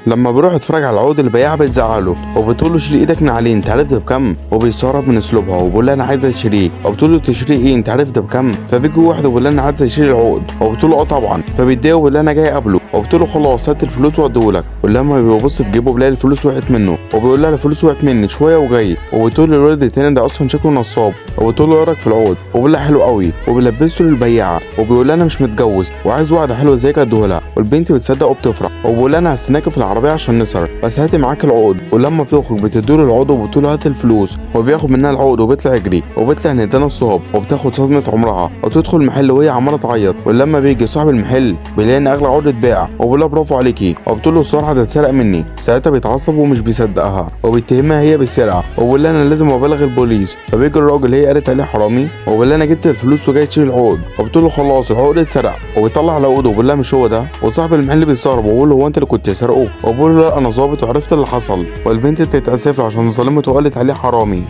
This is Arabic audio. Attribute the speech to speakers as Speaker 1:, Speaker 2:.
Speaker 1: لما بيروح يتفرج على العقد البياعه بتزعله وبتقول له شيل ايدك من عليه، انت عارف ده بكام؟ وبيستغرب من اسلوبها وبيقول لها انا عايز اشتريه، وبتقول له تشتري ايه؟ انت عارف ده بكام؟ فبيجي واحد وبيقول لها انا عايز اشتري العقد، وبتقول له اه طبعا. فبيتضايق وبيقول لها انا جاي اقابله، وبتقول له خلاص هات الفلوس واديهولك. ولما بيبص في جيبه بيلاقي الفلوس وقعت منه، وبيقول لها الفلوس وقعت مني شويه وجاي. وبتقول له الولد التاني ده اصلا شكله نصاب، وبتقول له ايه رايك في العقد؟ وبيقول لها حلو قوي، وبيلبسه للبياعه وبيقول لها انا مش متجوز وعايز واحده حلوه زيك اديهولها. والبنت بتصدق وبتفرح وبيقول لها انا هستناكي في العربيه عشان نسهر، بس هاتي معاك العقد. ولما بتخرج بتديله العقد وبتقول له هات الفلوس، وبياخد منها العقد وبيطلع يجري، وبيطلع ان ده نصاب وبتاخد صدمه عمرها وتدخل المحل وهي عماله تعيط. ولما بيجي صاحب المحل بيلاقي ان اغلى عقد اتباع، وبيقول لها برافو عليكي، وبتقول له الصراحه ده اتسرق مني. ساعتها بيتعصب ومش بيصدقها وبيتهمها هي بالسرقه، وبيقول لها انا لازم ابلغ البوليس. فبيجي الراجل هي قالت عليه حرامي، وبيقول لها انا جبت الفلوس وجاي تشيل العقد، وبتقول له خلاص العقد اتسرق، وبيطلع العقد وبيقول لها مش هو ده. وصاحب المحل بيستغرب وبيقول له هو انت اللي كنت سارقه؟ وبيقول له لا انا ظابط وعرفت اللي حصل. والبنت بتتاسف له عشان ظلمته وقالت عليه حرامي.